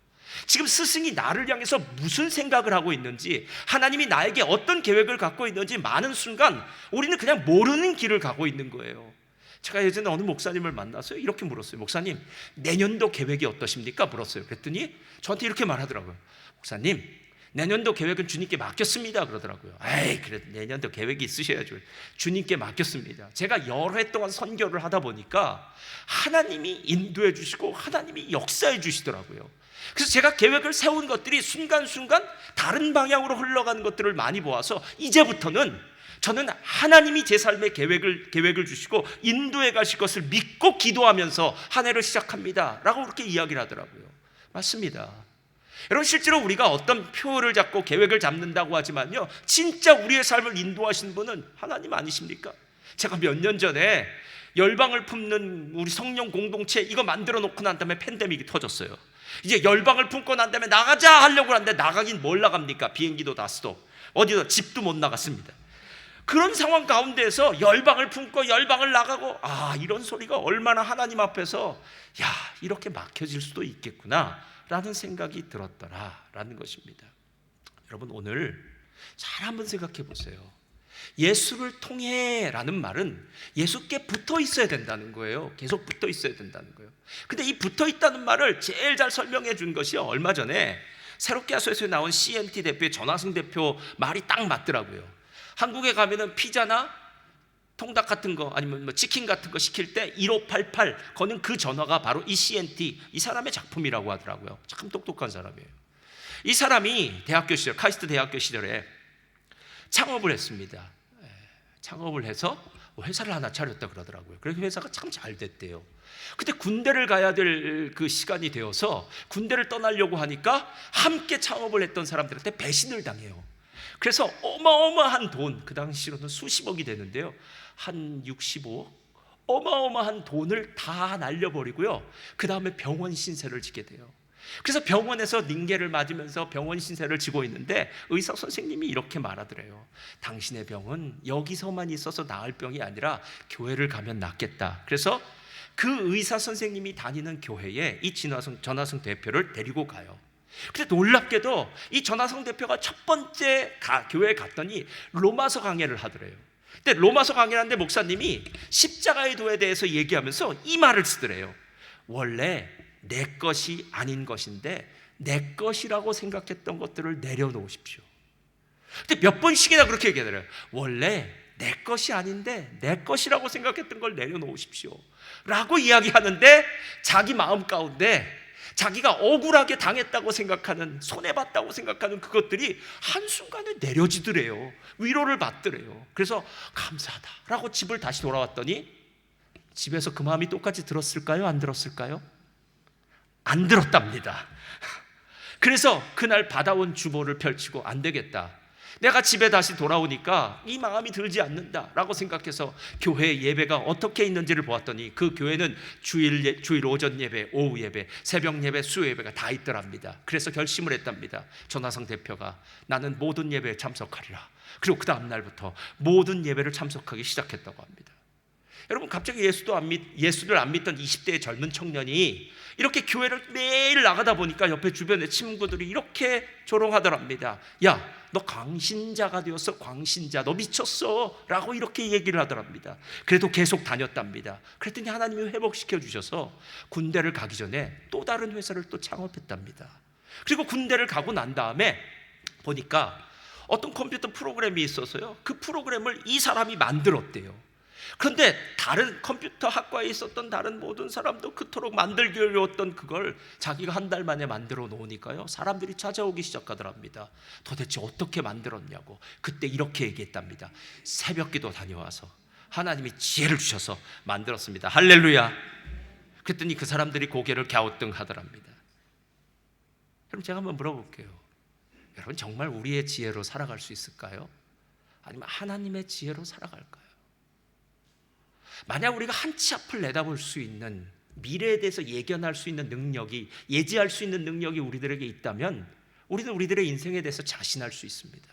지금 스승이 나를 향해서 무슨 생각을 하고 있는지, 하나님이 나에게 어떤 계획을 갖고 있는지 많은 순간 우리는 그냥 모르는 길을 가고 있는 거예요. 제가 예전에 어느 목사님을 만나서 이렇게 물었어요. 목사님, 내년도 계획이 어떠십니까? 물었어요. 그랬더니 저한테 이렇게 말하더라고요. 목사님, 내년도 계획은 주님께 맡겼습니다. 그러더라고요. 에이, 그래도 내년도 계획이 있으셔야죠. 주님께 맡겼습니다. 제가 여러 해 동안 선교를 하다 보니까 하나님이 인도해 주시고 하나님이 역사해 주시더라고요. 그래서 제가 계획을 세운 것들이 순간순간 다른 방향으로 흘러가는 것들을 많이 보아서 이제부터는 저는 하나님이 제 삶의 계획을 주시고 인도해 가실 것을 믿고 기도하면서 한 해를 시작합니다 라고 그렇게 이야기를 하더라고요. 맞습니다. 여러분, 실제로 우리가 어떤 표를 잡고 계획을 잡는다고 하지만요, 진짜 우리의 삶을 인도하시는 분은 하나님 아니십니까? 제가 몇 년 전에 열방을 품는 우리 성령 공동체 이거 만들어 놓고 난 다음에 팬데믹이 터졌어요. 이제 열방을 품고 난 다음에 나가자 하려고 하는데 나가긴 뭘 나갑니까? 비행기도 다 스톱, 어디서 집도 못 나갔습니다. 그런 상황 가운데에서 열방을 품고 열방을 나가고, 이런 소리가 얼마나 하나님 앞에서 이렇게 막혀질 수도 있겠구나 라는 생각이 들었더라라는 것입니다. 여러분, 오늘 잘 한번 생각해 보세요. 예수를 통해 라는 말은 예수께 붙어 있어야 된다는 거예요. 계속 붙어 있어야 된다는 거예요. 근데 이 붙어 있다는 말을 제일 잘 설명해 준 것이 얼마 전에 새롭게 하소서에 나온 CNT 대표의 전화승 대표 말이 딱 맞더라고요. 한국에 가면은 피자나 통닭 같은 거 아니면 뭐 치킨 같은 거 시킬 때 1588 거는 그 전화가 바로 이 CNT, 이 사람의 작품이라고 하더라고요. 참 똑똑한 사람이에요. 이 사람이 대학교 시절, 카이스트 대학교 시절에 창업을 했습니다. 창업을 해서 회사를 하나 차렸다 그러더라고요. 그래서 회사가 참 잘 됐대요. 근데 군대를 가야 될 그 시간이 되어서 군대를 떠나려고 하니까 함께 창업을 했던 사람들한테 배신을 당해요. 그래서 어마어마한 돈, 그 당시로는 수십억이 되는데요, 한 65억, 어마어마한 돈을 다 날려버리고요, 그 다음에 병원 신세를 지게 돼요. 그래서 병원에서 링게를 맞으면서 병원 신세를 지고 있는데 의사 선생님이 이렇게 말하더래요. 당신의 병은 여기서만 있어서 나을 병이 아니라 교회를 가면 낫겠다. 그래서 그 의사 선생님이 다니는 교회에 이 전하승 대표를 데리고 가요. 근데 놀랍게도 이 전하승 대표가 첫 번째 교회에 갔더니 로마서 강해를 하더래요. 근데 로마서 강해를 하는데 목사님이 십자가의 도에 대해서 얘기하면서 이 말을 쓰더래요. 원래 내 것이 아닌 것인데 내 것이라고 생각했던 것들을 내려놓으십시오. 근데 몇 번씩이나 그렇게 얘기하더래요. 원래 내 것이 아닌데 내 것이라고 생각했던 걸 내려놓으십시오 라고 이야기하는데, 자기 마음 가운데 자기가 억울하게 당했다고 생각하는, 손해봤다고 생각하는 그것들이 한순간에 내려지더래요. 위로를 받더래요. 그래서 감사하다라고 집을 다시 돌아왔더니 집에서 그 마음이 똑같이 들었을까요? 안 들었을까요? 안 들었답니다. 그래서 그날 받아온 주보를 펼치고 안 되겠다, 내가 집에 다시 돌아오니까 이 마음이 들지 않는다라고 생각해서 교회 예배가 어떻게 있는지를 보았더니 그 교회는 주일 오전 예배, 오후 예배, 새벽 예배, 수요 예배가 다 있더랍니다. 그래서 결심을 했답니다. 전하성 대표가 나는 모든 예배에 참석하리라. 그리고 그 다음 날부터 모든 예배를 참석하기 시작했다고 합니다. 여러분, 갑자기 예수를 안 믿던 20대의 젊은 청년이 이렇게 교회를 매일 나가다 보니까 옆에 주변의 친구들이 이렇게 조롱하더랍니다. 야, 너 광신자가 되었어. 광신자, 너 미쳤어 라고 이렇게 얘기를 하더랍니다. 그래도 계속 다녔답니다. 그랬더니 하나님이 회복시켜 주셔서 군대를 가기 전에 또 다른 회사를 또 창업했답니다. 그리고 군대를 가고 난 다음에 보니까 어떤 컴퓨터 프로그램이 있어서요, 그 프로그램을 이 사람이 만들었대요. 그런데 다른 컴퓨터 학과에 있었던 다른 모든 사람도 그토록 만들기 어려웠던 그걸 자기가 한 달 만에 만들어 놓으니까요, 사람들이 찾아오기 시작하더랍니다. 도대체 어떻게 만들었냐고. 그때 이렇게 얘기했답니다. 새벽기도 다녀와서 하나님이 지혜를 주셔서 만들었습니다. 할렐루야. 그랬더니 그 사람들이 고개를 갸우뚱하더랍니다. 그럼 제가 한번 물어볼게요. 여러분, 정말 우리의 지혜로 살아갈 수 있을까요? 아니면 하나님의 지혜로 살아갈까요? 만약 우리가 한 치 앞을 내다볼 수 있는, 미래에 대해서 예견할 수 있는 능력이, 예지할 수 있는 능력이 우리들에게 있다면 우리는 우리들의 인생에 대해서 자신할 수 있습니다.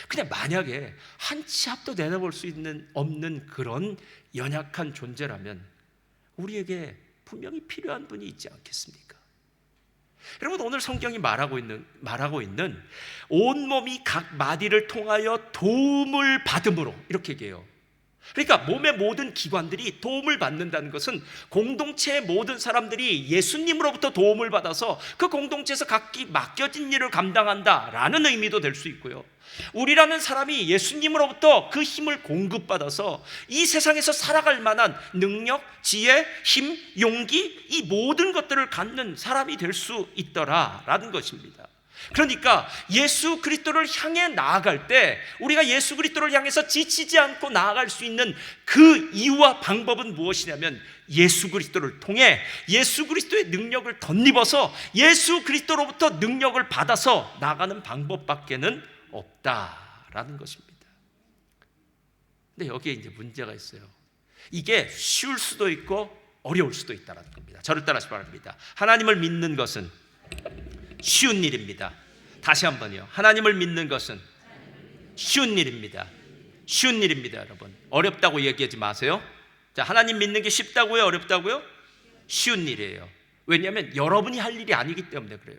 그냥 만약에 한 치 앞도 내다볼 수 없는 그런 연약한 존재라면 우리에게 분명히 필요한 분이 있지 않겠습니까? 여러분, 오늘 성경이 말하고 있는 온몸이 각 마디를 통하여 도움을 받음으로, 이렇게 얘기해요. 그러니까 몸의 모든 기관들이 도움을 받는다는 것은 공동체의 모든 사람들이 예수님으로부터 도움을 받아서 그 공동체에서 각기 맡겨진 일을 감당한다라는 의미도 될 수 있고요, 우리라는 사람이 예수님으로부터 그 힘을 공급받아서 이 세상에서 살아갈 만한 능력, 지혜, 힘, 용기, 이 모든 것들을 갖는 사람이 될 수 있더라라는 것입니다. 그러니까 예수 그리스도를 향해 나아갈 때 우리가 예수 그리스도를 향해서 지치지 않고 나아갈 수 있는 그 이유와 방법은 무엇이냐면, 예수 그리스도를 통해 예수 그리스도의 능력을 덧입어서 예수 그리스도로부터 능력을 받아서 나가는 방법밖에는 없다라는 것입니다. 근데 여기에 이제 문제가 있어요. 이게 쉬울 수도 있고 어려울 수도 있다는 겁니다. 저를 따라하시기 바랍니다. 하나님을 믿는 것은 쉬운 일입니다. 다시 한번요. 하나님을 믿는 것은 쉬운 일입니다. 쉬운 일입니다, 여러분. 어렵다고 얘기하지 마세요. 자, 하나님 믿는 게 쉽다고요? 어렵다고요? 쉬운 일이에요. 왜냐하면 여러분이 할 일이 아니기 때문에 그래요.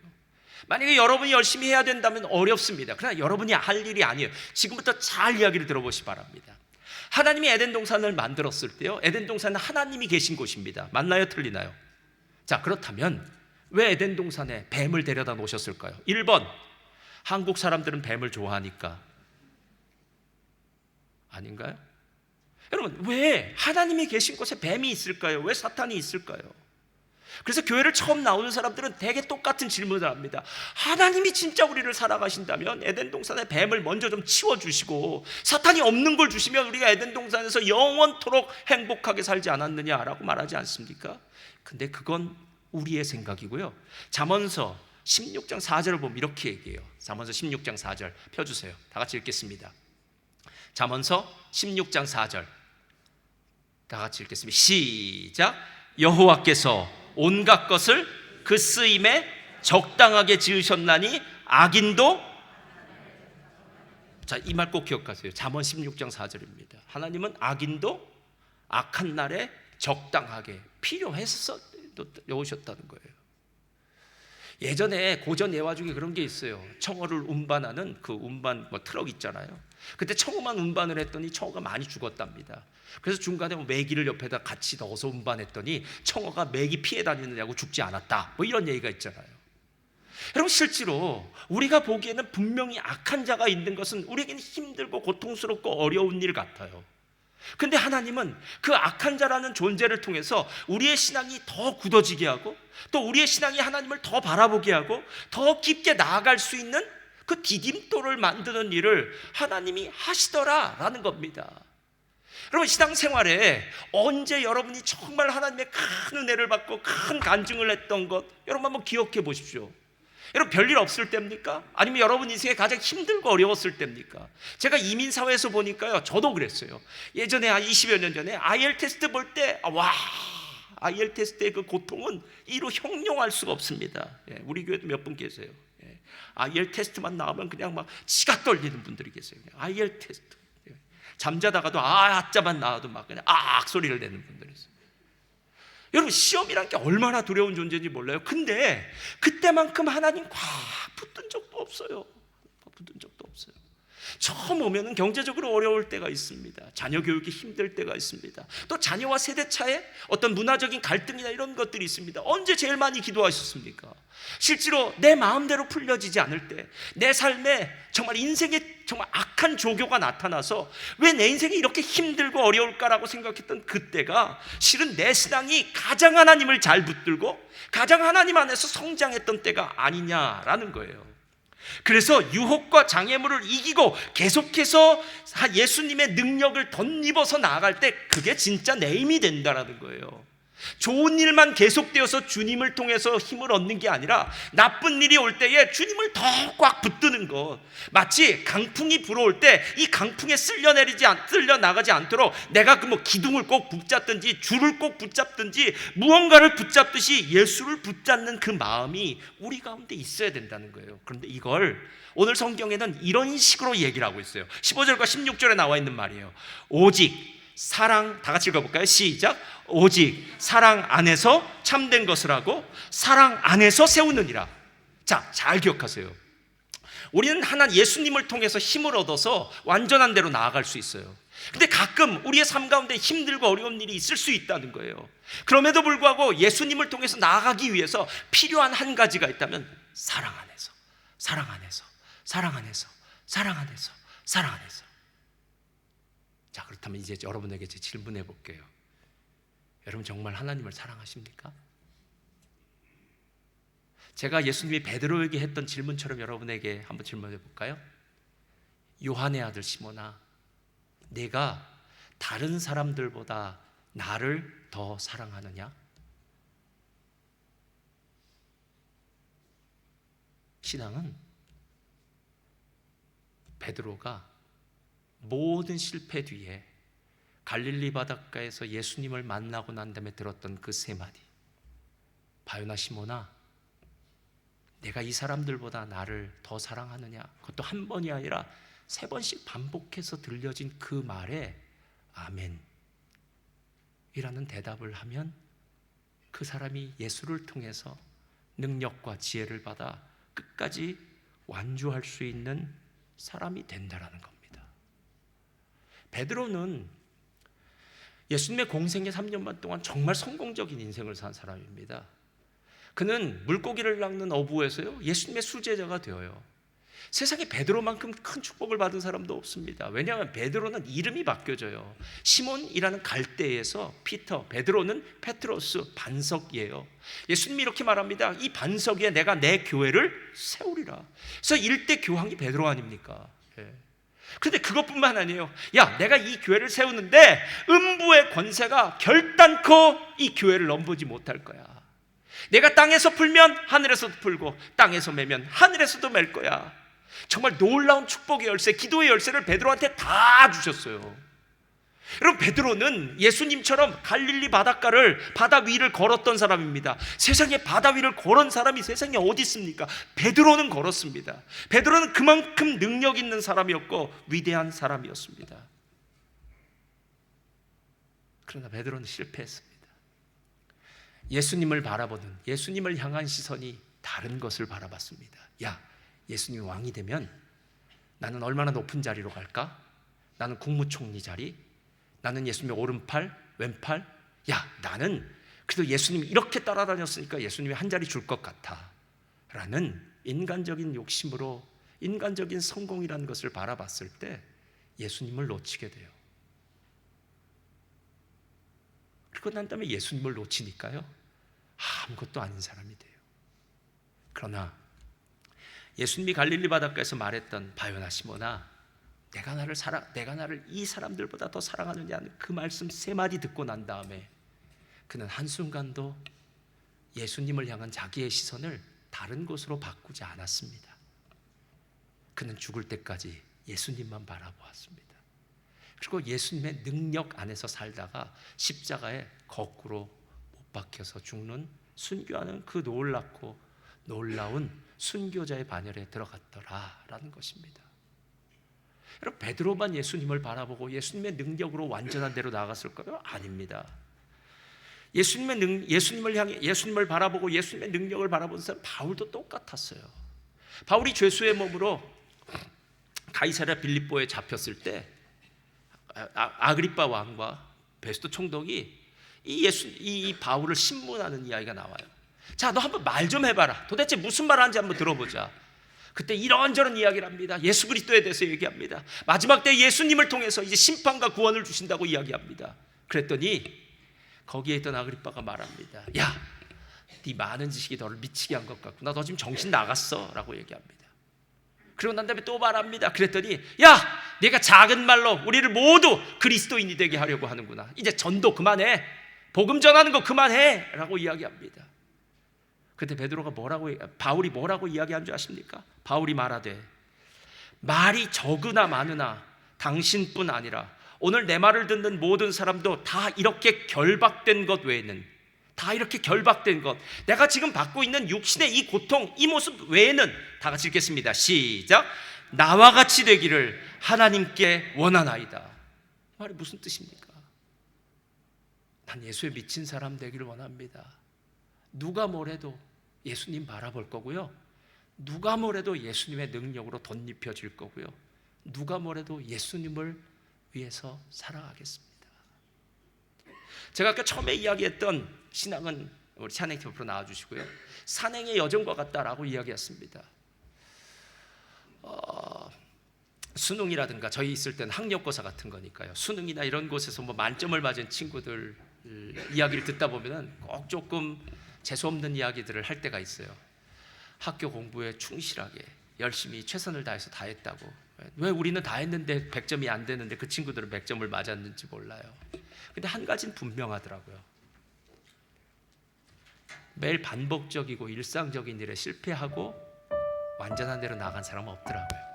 만약에 여러분이 열심히 해야 된다면 어렵습니다. 그러나 여러분이 할 일이 아니에요. 지금부터 잘 이야기를 들어보시기 바랍니다. 하나님이 에덴 동산을 만들었을 때요, 에덴 동산은 하나님이 계신 곳입니다. 맞나요? 틀리나요? 자, 그렇다면 왜 에덴 동산에 뱀을 데려다 놓으셨을까요? 1번, 한국 사람들은 뱀을 좋아하니까. 아닌가요? 여러분, 왜 하나님이 계신 곳에 뱀이 있을까요? 왜 사탄이 있을까요? 그래서 교회를 처음 나오는 사람들은 되게 똑같은 질문을 합니다. 하나님이 진짜 우리를 살아가신다면 에덴 동산에 뱀을 먼저 좀 치워주시고 사탄이 없는 걸 주시면 우리가 에덴 동산에서 영원토록 행복하게 살지 않았느냐라고 말하지 않습니까? 근데 그건 우리의 생각이고요. 잠언서 16장 4절을 보면 이렇게 얘기해요. 잠언서 16장 4절 펴주세요. 다 같이 읽겠습니다. 잠언서 16장 4절 다 같이 읽겠습니다. 시작. 여호와께서 온갖 것을 그 쓰임에 적당하게 지으셨나니 악인도, 자, 이 말 꼭 기억하세요. 잠언 16장 4절입니다. 하나님은 악인도 악한 날에 적당하게 필요해서 넣으셨다는 거예요. 예전에 고전 예화 중에 그런 게 있어요. 청어를 운반하는 그 운반 트럭 있잖아요. 그때 청어만 운반을 했더니 청어가 많이 죽었답니다. 그래서 중간에 메기를 옆에다 같이 넣어서 운반했더니 청어가 메기 피해 다니느냐고 죽지 않았다, 이런 얘기가 있잖아요. 여러분, 실제로 우리가 보기에는 분명히 악한 자가 있는 것은 우리에게는 힘들고 고통스럽고 어려운 일 같아요. 근데 하나님은 그 악한 자라는 존재를 통해서 우리의 신앙이 더 굳어지게 하고 또 우리의 신앙이 하나님을 더 바라보게 하고 더 깊게 나아갈 수 있는 그 디딤돌을 만드는 일을 하나님이 하시더라라는 겁니다. 여러분, 신앙생활에 언제 여러분이 정말 하나님의 큰 은혜를 받고 큰 간증을 했던 것, 여러분 한번 기억해 보십시오. 여러분, 별일 없을 때입니까? 아니면 여러분 인생에 가장 힘들고 어려웠을 때입니까? 제가 이민사회에서 보니까요, 저도 그랬어요. 예전에 한 20여 년 전에 IELTS 테스트 볼 때, 와, IELTS 테스트의 그 고통은 이루 형용할 수가 없습니다. 우리 교회도 몇 분 계세요. IELTS 테스트만 나오면 그냥 막 치가 떨리는 분들이 계세요. IELTS 테스트. 잠자다가도 아자만 나와도 막 그냥 악 소리를 내는 분들이 있어요. 여러분, 시험이란 게 얼마나 두려운 존재인지 몰라요? 근데 그때만큼 하나님 꽉 붙든 적도 없어요. 붙든 적도 없어요. 처음 오면은 경제적으로 어려울 때가 있습니다. 자녀 교육이 힘들 때가 있습니다. 또 자녀와 세대 차에 어떤 문화적인 갈등이나 이런 것들이 있습니다. 언제 제일 많이 기도하셨습니까? 실제로 내 마음대로 풀려지지 않을 때, 내 삶에 정말 인생에 정말 악한 조교가 나타나서 왜 내 인생이 이렇게 힘들고 어려울까라고 생각했던 그때가 실은 내 신앙이 가장 하나님을 잘 붙들고 가장 하나님 안에서 성장했던 때가 아니냐라는 거예요. 그래서 유혹과 장애물을 이기고 계속해서 예수님의 능력을 덧입어서 나아갈 때 그게 진짜 내 힘이 된다라는 거예요. 좋은 일만 계속되어서 주님을 통해서 힘을 얻는 게 아니라 나쁜 일이 올 때에 주님을 더 꽉 붙드는 것, 마치 강풍이 불어올 때 이 강풍에 쓸려 나가지 않도록 내가 그 기둥을 꼭 붙잡든지 줄을 꼭 붙잡든지 무언가를 붙잡듯이 예수를 붙잡는 그 마음이 우리 가운데 있어야 된다는 거예요. 그런데 이걸 오늘 성경에는 이런 식으로 얘기를 하고 있어요. 15절과 16절에 나와 있는 말이에요. 오직 사랑, 다 같이 읽어볼까요? 시작. 오직 사랑 안에서 참된 것을 하고 사랑 안에서 세우느니라. 자, 잘 기억하세요. 우리는 예수님을 통해서 힘을 얻어서 완전한 대로 나아갈 수 있어요. 근데 가끔 우리의 삶 가운데 힘들고 어려운 일이 있을 수 있다는 거예요. 그럼에도 불구하고 예수님을 통해서 나아가기 위해서 필요한 한 가지가 있다면 사랑 안에서, 사랑 안에서, 사랑 안에서, 사랑 안에서, 사랑 안에서. 자, 그렇다면 이제 여러분에게 질문해 볼게요. 여러분 정말 하나님을 사랑하십니까? 제가 예수님이 베드로에게 했던 질문처럼 여러분에게 한번 질문해 볼까요? 요한의 아들 시몬아, 내가 다른 사람들보다 나를 더 사랑하느냐? 신앙은 베드로가 모든 실패 뒤에 갈릴리 바닷가에서 예수님을 만나고 난 다음에 들었던 그 세 마디, 바요나 시몬아, 내가 이 사람들보다 나를 더 사랑하느냐? 그것도 한 번이 아니라 세 번씩 반복해서 들려진 그 말에 아멘 이라는 대답을 하면 그 사람이 예수를 통해서 능력과 지혜를 받아 끝까지 완주할 수 있는 사람이 된다라는 겁니다. 베드로는 예수님의 공생애 3년 반 동안 정말 성공적인 인생을 산 사람입니다. 그는 물고기를 낚는 어부에서요, 예수님의 수제자가 되어요. 세상에 베드로만큼 큰 축복을 받은 사람도 없습니다. 왜냐하면 베드로는 이름이 바뀌어져요. 시몬이라는 갈대에서 피터, 베드로는 페트로스, 반석이에요. 예수님이 이렇게 말합니다. 이 반석 위에 내가 내 교회를 세우리라. 그래서 일대 교황이 베드로 아닙니까? 그런데 그것뿐만 아니에요. 야, 내가 이 교회를 세우는데 음부의 권세가 결단코 이 교회를 넘보지 못할 거야. 내가 땅에서 풀면 하늘에서도 풀고 땅에서 매면 하늘에서도 맬 거야. 정말 놀라운 축복의 열쇠, 기도의 열쇠를 베드로한테 다 주셨어요. 여러분, 베드로는 예수님처럼 갈릴리 바다 위를 걸었던 사람입니다. 세상에 바다 위를 걸은 사람이 세상에 어디 있습니까? 베드로는 걸었습니다. 베드로는 그만큼 능력 있는 사람이었고 위대한 사람이었습니다. 그러나 베드로는 실패했습니다. 예수님을 바라보는, 예수님을 향한 시선이 다른 것을 바라봤습니다. 야, 예수님이 왕이 되면 나는 얼마나 높은 자리로 갈까? 나는 국무총리 자리? 나는 예수님의 오른팔, 왼팔? 야, 나는 그래도 예수님이 이렇게 따라다녔으니까 예수님이 한 자리 줄 것 같아 라는 인간적인 욕심으로 인간적인 성공이라는 것을 바라봤을 때 예수님을 놓치게 돼요. 그리고 난 다음에 예수님을 놓치니까요, 아무것도 아닌 사람이 돼요. 그러나 예수님이 갈릴리 바닷가에서 말했던 바요나 시몬아, 내가 나를 이 사람들보다 더 사랑하느냐는 그 말씀 세 마디 듣고 난 다음에 그는 한순간도 예수님을 향한 자기의 시선을 다른 곳으로 바꾸지 않았습니다. 그는 죽을 때까지 예수님만 바라보았습니다. 그리고 예수님의 능력 안에서 살다가 십자가에 거꾸로 못 박혀서 죽는, 순교하는 그 놀랍고 놀라운 순교자의 반열에 들어갔더라라는 것입니다. 여러분, 베드로만 예수님을 바라보고 예수님의 능력으로 완전한 대로 나아갔을까요? 아닙니다. 예수님을 바라보고 예수님의 능력을 바라본 사람 바울도 똑같았어요. 바울이 죄수의 몸으로 가이사랴 빌립보에 잡혔을 때 아그리빠 왕과 베스도 총독이 이 바울을 신문하는 이야기가 나와요. 자, 너 한번 말 좀 해봐라. 도대체 무슨 말 하는지 한번 들어보자. 그때 이런저런 이야기를 합니다. 예수 그리스도에 대해서 얘기합니다. 마지막 때 예수님을 통해서 이제 심판과 구원을 주신다고 이야기합니다. 그랬더니 거기에 있던 아그리빠가 말합니다. 야, 네 많은 지식이 너를 미치게 한 것 같구나. 너 지금 정신 나갔어 라고 얘기합니다. 그리고 난 다음에 또 말합니다. 그랬더니 야, 네가 작은 말로 우리를 모두 그리스도인이 되게 하려고 하는구나. 이제 전도 그만해. 복음 전하는 거 그만해 라고 이야기합니다. 그때 바울이 뭐라고 이야기한 줄 아십니까? 바울이 말하되 말이 적으나 많으나 당신뿐 아니라 오늘 내 말을 듣는 모든 사람도 다 이렇게 결박된 것 외에는, 다 이렇게 결박된 것, 내가 지금 받고 있는 육신의 이 고통, 이 모습 외에는, 다 같이 읽겠습니다. 시작. 나와 같이 되기를 하나님께 원하나이다. 말이 무슨 뜻입니까? 난 예수에 미친 사람 되기를 원합니다. 누가 뭐래도 예수님 바라볼 거고요, 누가 뭐래도 예수님의 능력으로 덧입혀질 거고요, 누가 뭐래도 예수님을 위해서 살아가겠습니다. 제가 아까 처음에 이야기했던 신앙은 우리 찬행 옆으로 나와주시고요, 산행의 여정과 같다라고 이야기했습니다. 수능이라든가 저희 있을 때는 학력고사 같은 거니까요, 수능이나 이런 곳에서 뭐 만점을 맞은 친구들 이야기를 듣다 보면은 꼭 조금 재수없는 이야기들을 할 때가 있어요. 학교 공부에 충실하게 열심히 최선을 다해서 다 했다고. 왜 우리는 다 했는데 100점이 안 되는데 그 친구들은 100점을 맞았는지 몰라요. 근데 한 가지는 분명하더라고요. 매일 반복적이고 일상적인 일에 실패하고 완전한 대로 나간 사람은 없더라고요.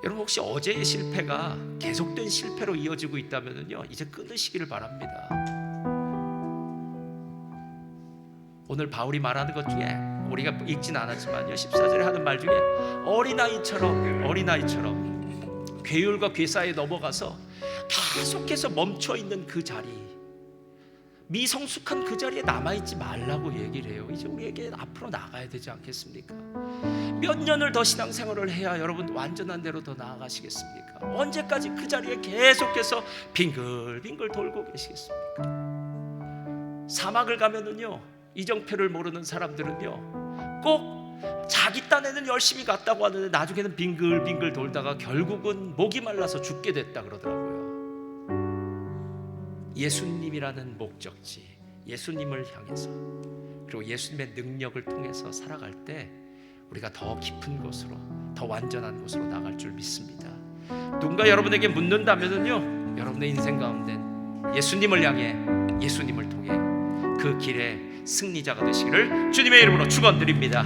여러분, 혹시 어제의 실패가 계속된 실패로 이어지고 있다면요, 이제 끊으시기를 바랍니다. 오늘 바울이 말하는 것 중에 우리가 읽진 않았지만요, 14절에 하는 말 중에 어린아이처럼 괴율과 괴 사이에 넘어가서 계속해서 멈춰있는 그 자리, 미성숙한 그 자리에 남아있지 말라고 얘기를 해요. 이제 우리에게 앞으로 나가야 되지 않겠습니까? 몇 년을 더 신앙생활을 해야 여러분 완전한 대로 더 나아가시겠습니까? 언제까지 그 자리에 계속해서 빙글빙글 돌고 계시겠습니까? 사막을 가면은요, 이정표를 모르는 사람들은요, 꼭 자기 딴에는 열심히 갔다고 하는데 나중에는 빙글빙글 돌다가 결국은 목이 말라서 죽게 됐다 그러더라고요. 예수님이라는 목적지, 예수님을 향해서, 그리고 예수님의 능력을 통해서 살아갈 때 우리가 더 깊은 곳으로, 더 완전한 곳으로 나갈 줄 믿습니다. 누군가 여러분에게 묻는다면요, 여러분의 인생 가운데 예수님을 향해, 예수님을 통해 그 길에 승리자가 되시기를 주님의 이름으로 축원드립니다.